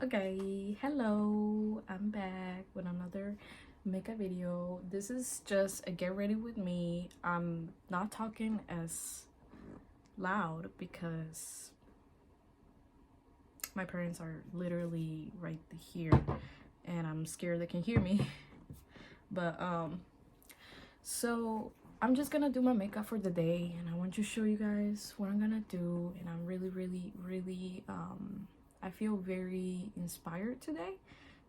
Okay, hello, I'm back with another makeup video. This is just a get ready with me. I'm not talking as loud because my parents are literally right here and I'm scared they can hear me. But so I'm just gonna do my makeup for the day, and I want to show you guys what I'm gonna do. And I'm really I feel very inspired today,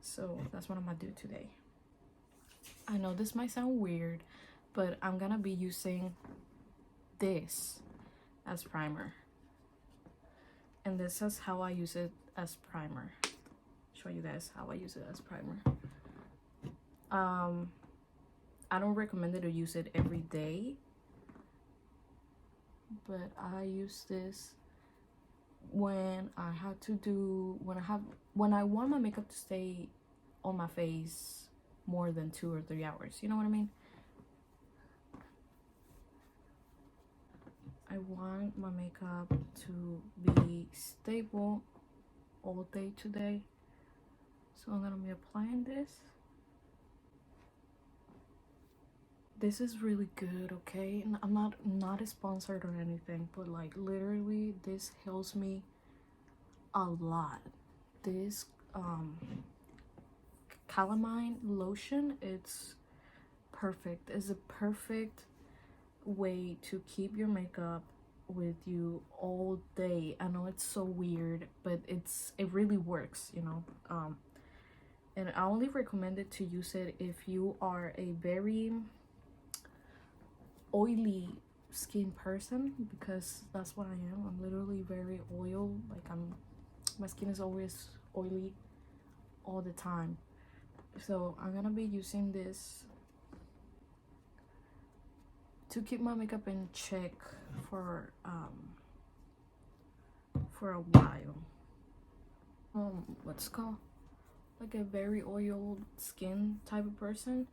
so that's what I'm gonna do today. I know this might sound weird, but I'm gonna be using this as primer, and this is how I use it as primer. Show you guys how I use it as primer. I don't recommend it to use it every day, but I use this when I want my makeup to stay on my face more than 2 or 3 hours. You know what I mean? I want my makeup to be stable all day today. So I'm gonna be applying this. This is really good, okay? And I'm not sponsored or anything, but like literally this helps me a lot. This calamine lotion, it's perfect. It's a perfect way to keep your makeup with you all day. I know it's so weird, but it really works, you know. And I only recommend it to use it if you are a very oily skin person, because that's what I am. I'm literally very oil, like my skin is always oily all the time. So I'm gonna be using this to keep my makeup in check for a while. What's called, like a very oiled skin type of person,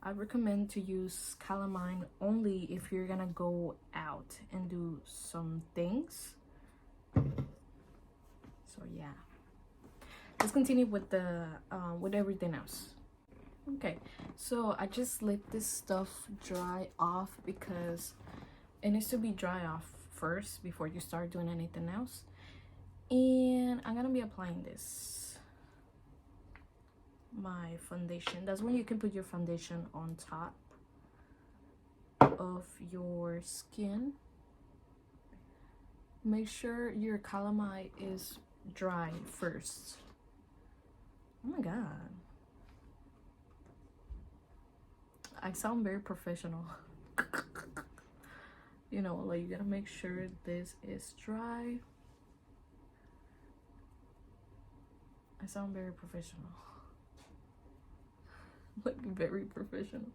I recommend to use calamine only if you're gonna go out and do some things. So yeah, let's continue with the with everything else. Okay, so I just let this stuff dry off because it needs to be dry off first before you start doing anything else. And I'm gonna be applying this, my foundation. That's when you can put your foundation on top of your skin. Make sure your calamine is dry first. Oh my god, I sound very professional. You know, like, you gotta make sure this is dry. I sound very professional. Like, very professional.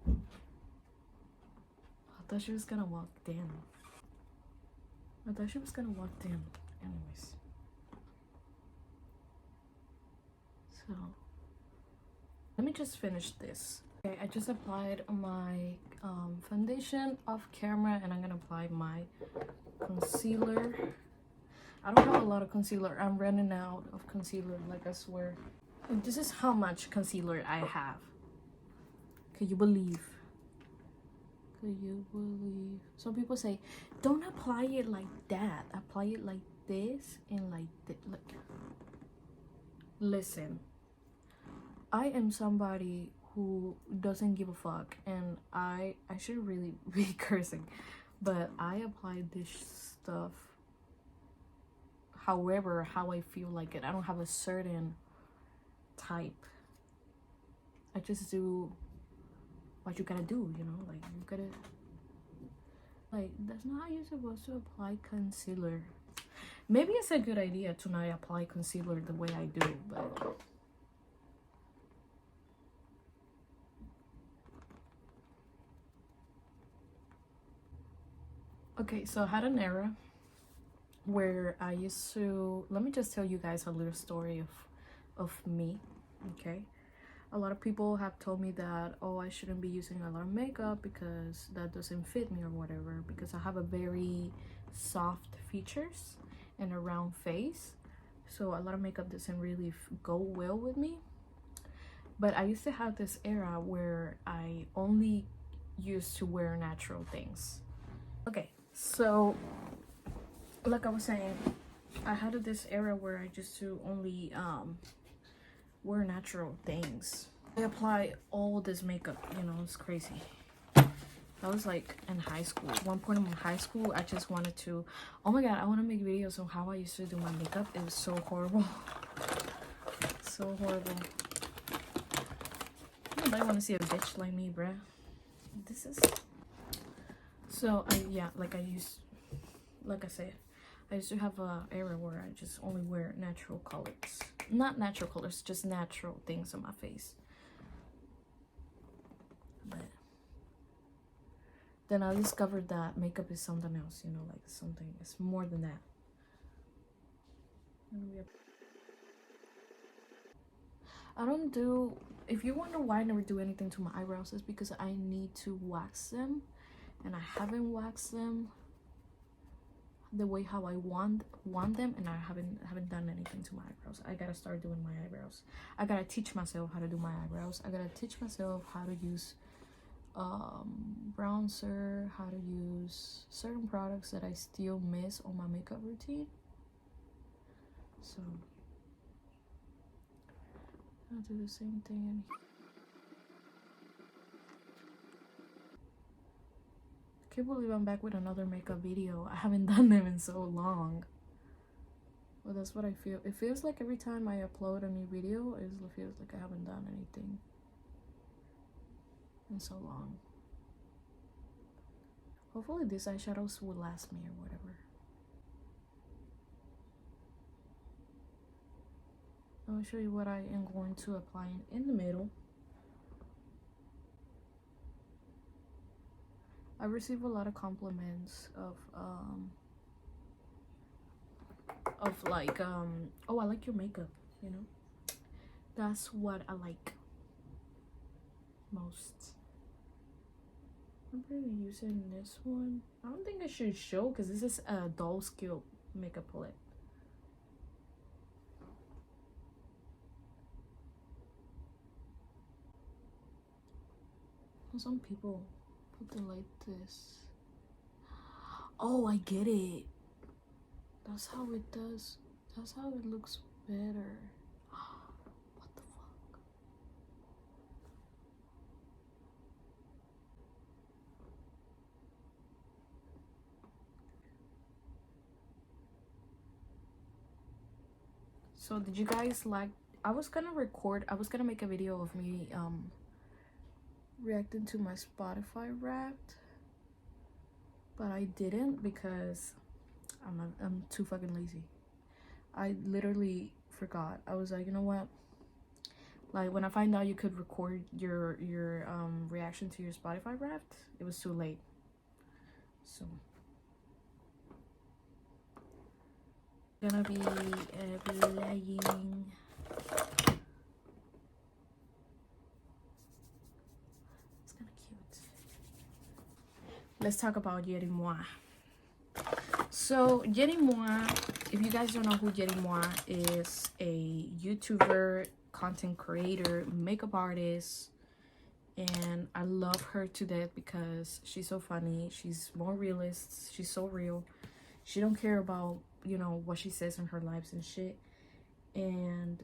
I thought she was gonna walk down. Anyways. So, let me just finish this. Okay, I just applied my foundation off camera, and I'm gonna apply my concealer. I don't have a lot of concealer. I'm running out of concealer, like, I swear. And this is how much concealer I have. Can you believe? Some people say, don't apply it like that. Apply it like this and like this. Like, listen, I am somebody who doesn't give a fuck, and I should really be cursing, but I apply this stuff however, how I feel like it. I don't have a certain type. I just do what you gotta do, you know? Like, you gotta, like, that's not how you're supposed to apply concealer. Maybe it's a good idea to not apply concealer the way I do, but okay, so I had an era where I used to, let me just tell you guys a little story of me, okay? A lot of people have told me that, oh, I shouldn't be using a lot of makeup because that doesn't fit me or whatever, because I have a very soft features and a round face, so a lot of makeup doesn't really go well with me. But I used to have this era where I only used to wear natural things. Okay, so like I was saying, I had this era where I used to only wear natural things. I apply all this makeup, you know, it's crazy. That was like in high school. At one point in high school, I just wanted to, oh my god, I want to make videos on how I used to do my makeup. It was so horrible. So horrible. Nobody want to see a bitch like me, bruh. This is... So, like I said, I used to have a era where I just only wear natural colors. Not natural colors, just natural things on my face. But then I discovered that makeup is something else, you know, like something, it's more than that. I don't do, if you wonder why I never do anything to my eyebrows, it's because I need to wax them, and I haven't waxed them the way how I want them, and I haven't done anything to my eyebrows. I gotta start doing my eyebrows. I gotta teach myself how to do my eyebrows. I gotta teach myself how to use bronzer, how to use certain products that I still miss on my makeup routine. So I'll do the same thing. I can't believe I'm back with another makeup video. I haven't done them in so long. Well, that's what I feel. It feels like every time I upload a new video, it feels like I haven't done anything in so long. Hopefully these eyeshadows will last me or whatever. I'll show you what I am going to apply in the middle. I receive a lot of compliments of like oh, I like your makeup, you know. That's what I like most. I'm really using this one. I don't think I should show because this is a doll skill makeup palette. Some people put it like this. Oh, I get it. That's how it does. That's how it looks better. What the fuck? So did you guys like, I was gonna make a video of me reacting to my Spotify Wrapped, but I didn't because I'm too fucking lazy. I literally forgot. I was like, you know what, like when I find out you could record your reaction to your Spotify Wrapped, it was too late. So gonna be applying. It's kind of cute. Let's talk about Yeri Moi. So Yeri Moi, if you guys don't know who Yeri Moi is, a YouTuber, content creator, makeup artist, and I love her to death because she's so funny. She's more realist. She's so real. She don't care about, you know, what she says in her lives and shit. And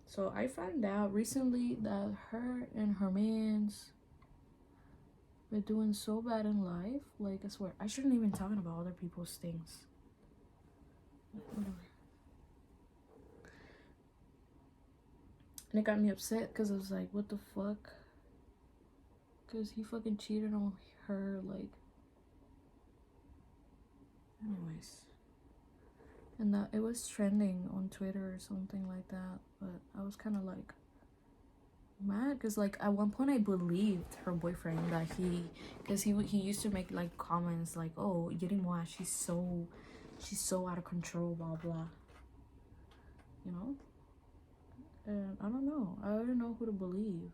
so I found out recently that her and her mans were doing so bad in life. Like, I swear, I shouldn't even talking about other people's things. Whatever. And it got me upset because I was like, what the fuck? Because he fucking cheated on her, like. Anyways. And that it was trending on Twitter or something like that. But I was kind of like mad because, like, at one point I believed her boyfriend that because he used to make like comments like, oh, Yeri Moi, she's so out of control, blah blah, you know. And I don't know. I don't know who to believe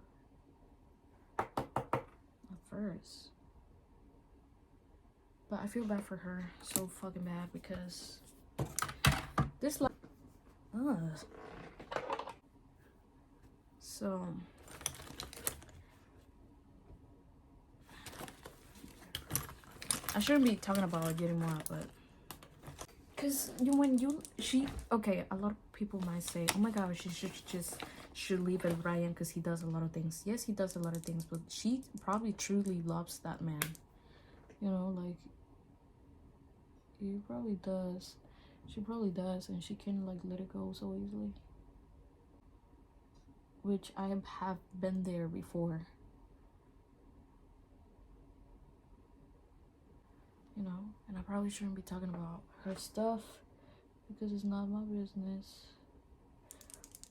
at first. But I feel bad for her. So fucking bad because this like so I shouldn't be talking about it anymore, but because okay, a lot of people might say, oh my god, she should leave El Brian because he does a lot of things. Yes, he does a lot of things, but she probably truly loves that man, you know, like he probably does. She probably does, and she can like let it go so easily, which I have been there before, you know. And I probably shouldn't be talking about her stuff because it's not my business.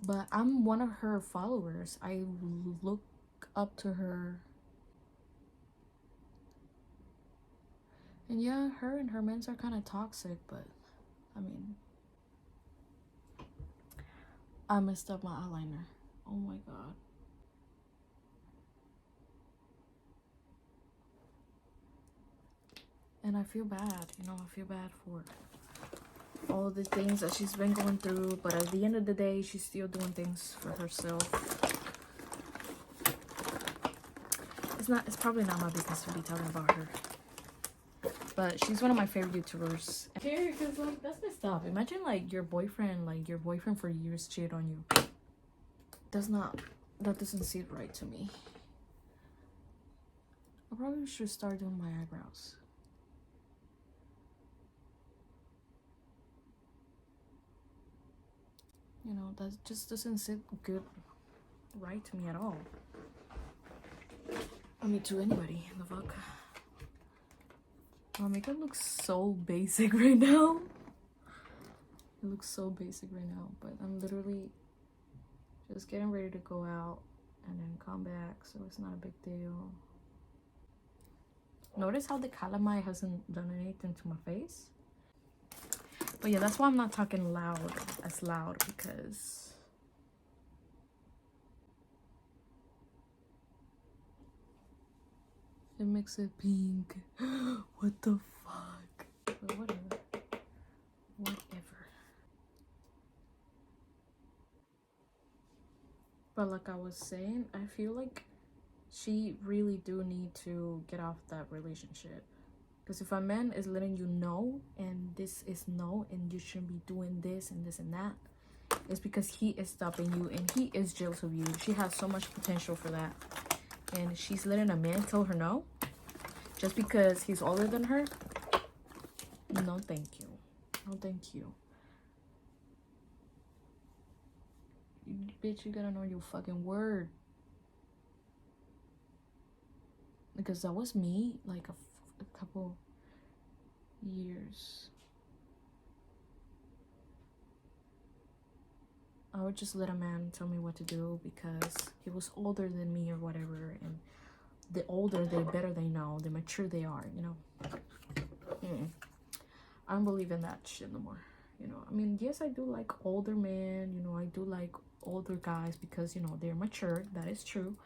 But I'm one of her followers. I look up to her. And yeah, her and her mans are kind of toxic, but I mean, I messed up my eyeliner. Oh my god. And I feel bad, you know, I feel bad for all the things that she's been going through, but at the end of the day, she's still doing things for herself. It's probably not my business to be talking about her, but she's one of my favorite YouTubers. Because like that's messed up. Imagine like your boyfriend for years cheated on you. That doesn't seem right to me. I probably should start doing my eyebrows. You know, that just doesn't sit good right to me at all. I mean, to anybody. The fuck. My makeup looks so basic right now. It looks so basic right now, but I'm literally just getting ready to go out and then come back, so it's not a big deal. Notice how the calamine hasn't done anything to my face? But yeah, that's why I'm not talking as loud, because it makes it pink. What the fuck? But whatever. But like I was saying, I feel like she really do need to get off that relationship. Because if a man is letting you know, and this is no, and you shouldn't be doing this and this and that, it's because he is stopping you and he is jealous of you. She has so much potential for that. And she's letting a man tell her no just because he's older than her. No, thank you. No, thank you. Bitch, you gotta know your fucking word. Because that was me like a couple years. I would just let a man tell me what to do because he was older than me or whatever, and the older, the better they know, the mature they are, you know. I don't believe in that shit no more, you know. I mean, yes, I do like older men, you know. I do like older guys because, you know, they're mature. That is true.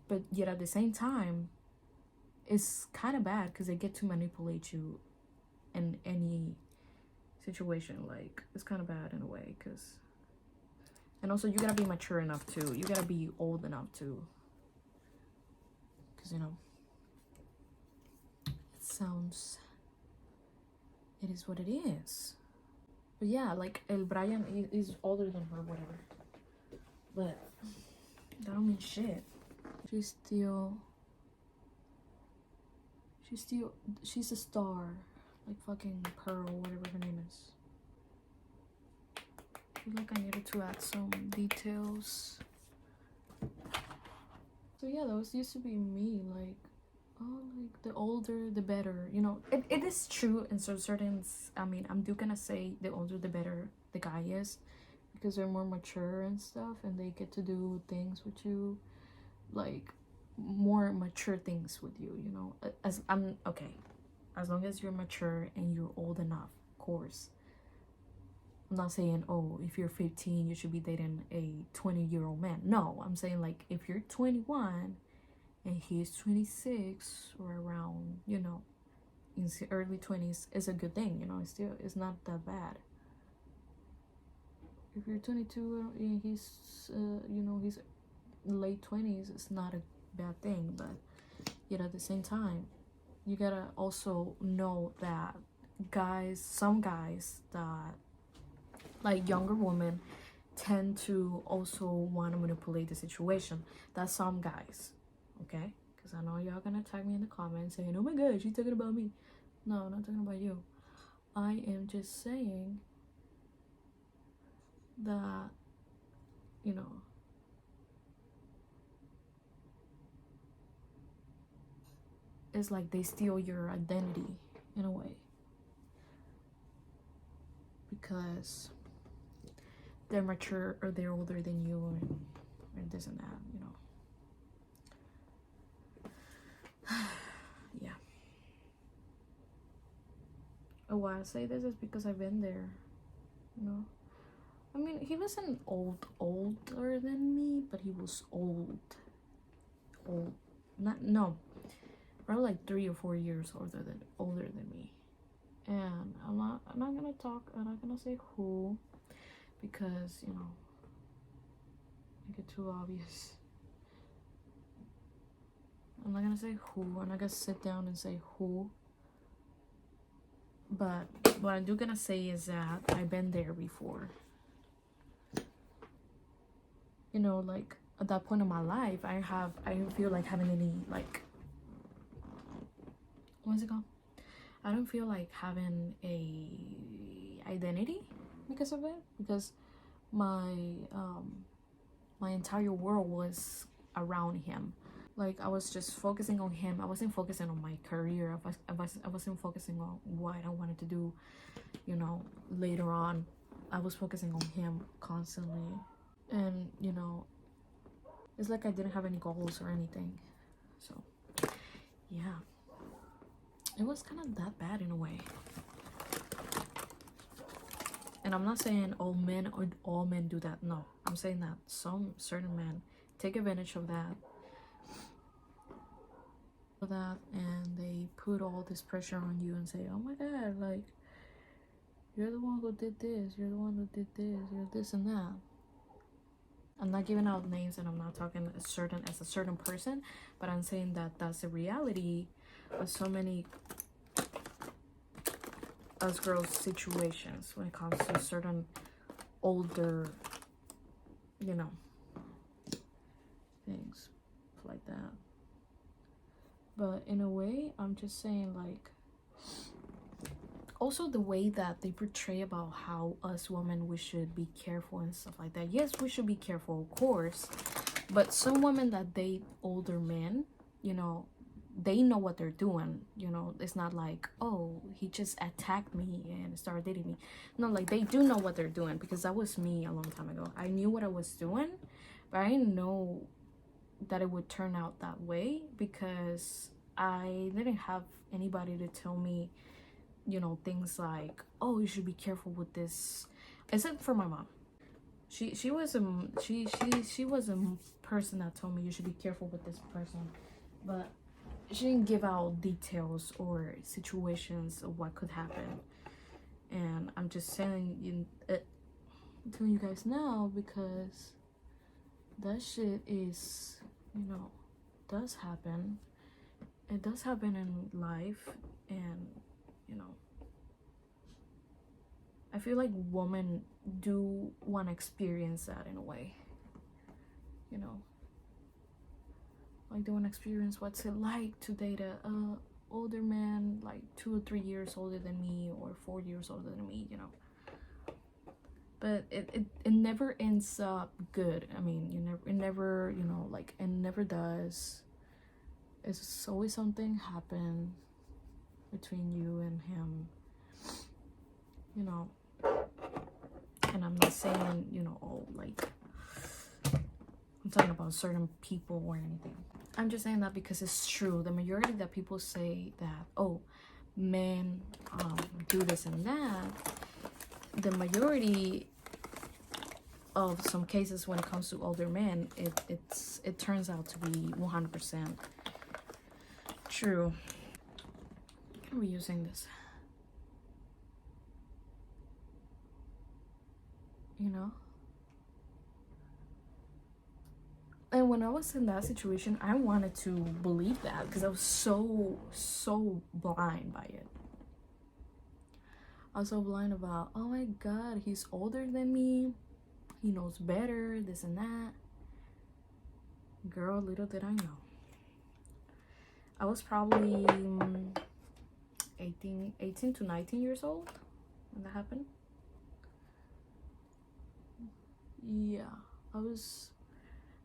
But yet at the same time, it's kind of bad because they get to manipulate you in any situation. Like, it's kind of bad in a way, because, and also you gotta be mature enough too. You gotta be old enough too, because, you know, it is what it is. But yeah, like El Brian is older than her, whatever, but that don't mean shit. She's a star, like fucking Pearl, whatever her name is. I feel like I needed to add some details. So yeah, those used to be me, like, oh, like the older the better, you know. It is true in certain, I mean, I'm gonna say the older the better the guy is, because they're more mature and stuff, and they get to do things with you, like more mature things with you, you know. As long as you're mature and you're old enough, of course. I'm not saying, oh, if you're 15 you should be dating a 20-year-old man. No, I'm saying like if you're 21 and he's 26 or around, you know, in the early 20s, it's a good thing, you know. It's not that bad. If you're 22 and he's you know, he's late 20s, it's not a bad thing. But yet at the same time, you gotta also know that some guys that like younger women tend to also want to manipulate the situation. That's some guys, okay? Because I know y'all gonna tag me in the comments saying, oh my god, she's talking about me. No, I'm not talking about you. I am just saying that, you know, it's like they steal your identity in a way, because they're mature or they're older than you, and this and that, you know. Yeah. Oh, why I say this is because I've been there, you know. I mean, he wasn't older than me, but he was old. Not, no, probably like 3 or 4 years older than me. And I'm not gonna say who, because, you know, make it too obvious. I'm not gonna say who. I'm not gonna sit down and say who. But what I'm gonna say is that I've been there before. You know, like at that point in my life, I don't feel like having any, like, what's it called? I don't feel like having a identity because of it, because my my entire world was around him. Like I was just focusing on him. I wasn't focusing on my career. I wasn't focusing on what I wanted to do, you know, later on. I was focusing on him constantly. And, you know, it's like I didn't have any goals or anything. So, yeah. It was kind of that bad in a way. And I'm not saying all men do that. No, I'm saying that some certain men take advantage of that. And they put all this pressure on you and say, oh my god, like, you're the one who did this, you're the one who did this, you're this and that. I'm not giving out names, and I'm not talking as a certain person, but I'm saying that that's the reality of so many us girls situations when it comes to certain older, you know, things like that. But in a way, I'm just saying, like, also the way that they portray about how us women, we should be careful and stuff like that. Yes, we should be careful, of course, but some women that date older men, you know, they know what they're doing. You know, it's not like, oh, he just attacked me and started dating me. No, like, they do know what they're doing, because that was me a long time ago. I knew what I was doing, but I didn't know that it would turn out that way, because I didn't have anybody to tell me, you know, things like, oh, you should be careful with this, except for my mom. She was a person that told me you should be careful with this person, but she didn't give out details or situations of what could happen. And I'm just telling you guys now, because that shit is, you know, does happen. It does happen in life. And, you know, I feel like women do want to experience that in a way, you know, like they want to experience what's it like to date a older man, like 2 or 3 years older than me, or 4 years older than me, you know. But it never ends up good. I mean, it never, you know, like, it never does. It's always something happen between you and him, you know. And I'm not saying, you know, oh, like, I'm talking about certain people or anything. I'm just saying that because it's true. The majority that people say that, oh, men do this and that, the majority of some cases when it comes to older men, it turns out to be 100% true. How are we using this? You know? And when I was in that situation, I wanted to believe that because I was so blind by it. I was so blind about, oh my god, he's older than me, he knows better, this and that. Girl, little did I know. I was probably 18 to 19 years old when that happened. Yeah,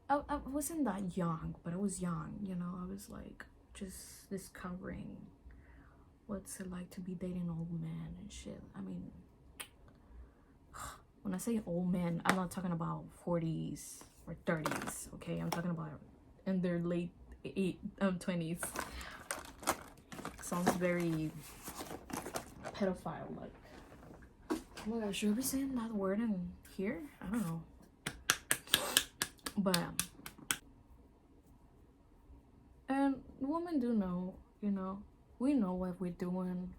I wasn't that young, but I was young, you know. I was like just discovering what's it like to be dating old men and shit. I mean, when I say old men, I'm not talking about 40s or 30s, okay? I'm talking about in their late 20s. Sounds very pedophile like. Oh my gosh, should we be saying that word in here? I don't know. But and women do know, you know, we know what we're doing.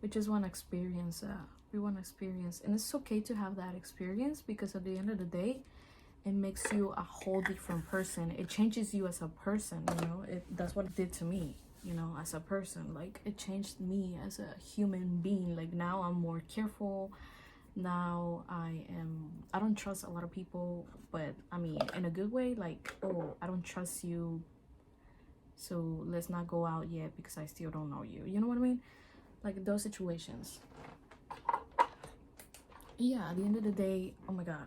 We just want to experience that. We want to experience, and it's okay to have that experience, because at the end of the day, it makes you a whole different person. It changes you as a person, you know. That's what it did to me, you know, as a person. Like, it changed me as a human being. Like, now I'm more careful. Now I don't trust a lot of people, but I mean in a good way. Like, oh, I don't trust you, so let's not go out yet because I still don't know you. You know what I mean? Like those situations. Yeah, at the end of the day, oh my god.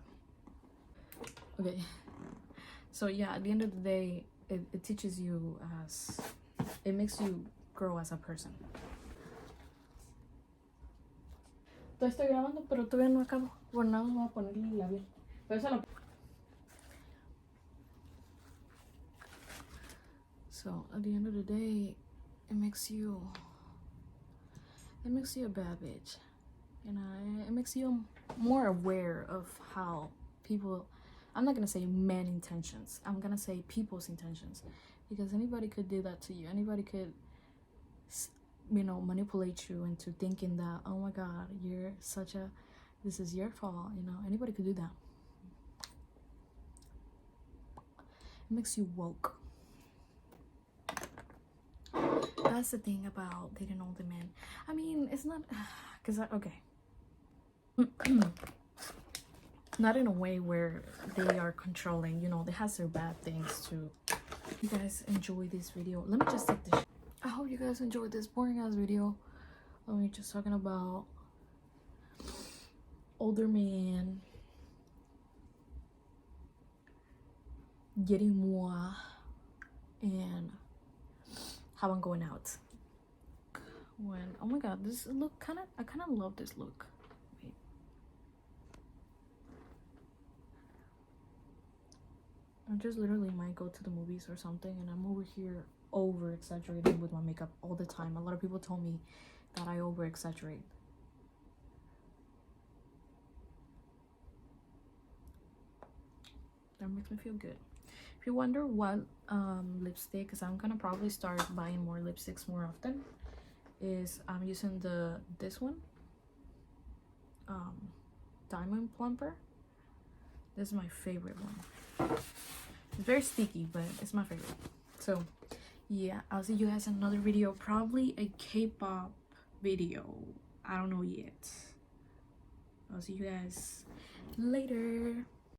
Okay. So yeah, at the end of the day, it teaches you it makes you grow as a person. Todavía estoy grabando, pero todavía no acabo. Por nada vamos a ponerle el labial. Pero eso lo... So at the end of the day, it makes you a bad bitch. You know, it makes you more aware of how people, I'm not gonna say men intentions, I'm gonna say people's intentions, because anybody could do that to you. Anybody could, you know, manipulate you into thinking that, oh my god, you're such a, this is your fault. You know, anybody could do that. It makes you woke. That's the thing about dating older men. I mean, it's not, because okay, not in a way where they are controlling, you know. They have their bad things too. You guys enjoy this video. Let me just take this. I hope you guys enjoyed this boring ass video of me just talking about older men getting more and how I'm going out. When, oh my god, this look I kind of love this look. Wait. I just literally might go to the movies or something, and I'm over here over exaggerating with my makeup all the time. A lot of people told me that I over exaggerate. That makes me feel good. If you wonder what lipstick, because I'm gonna probably start buying more lipsticks more often, is I'm using this one, Diamond Plumper. This is my favorite one. It's very sticky, but it's my favorite. So yeah, I'll see you guys in another video, probably a K-pop video. I don't know yet. I'll see you guys later.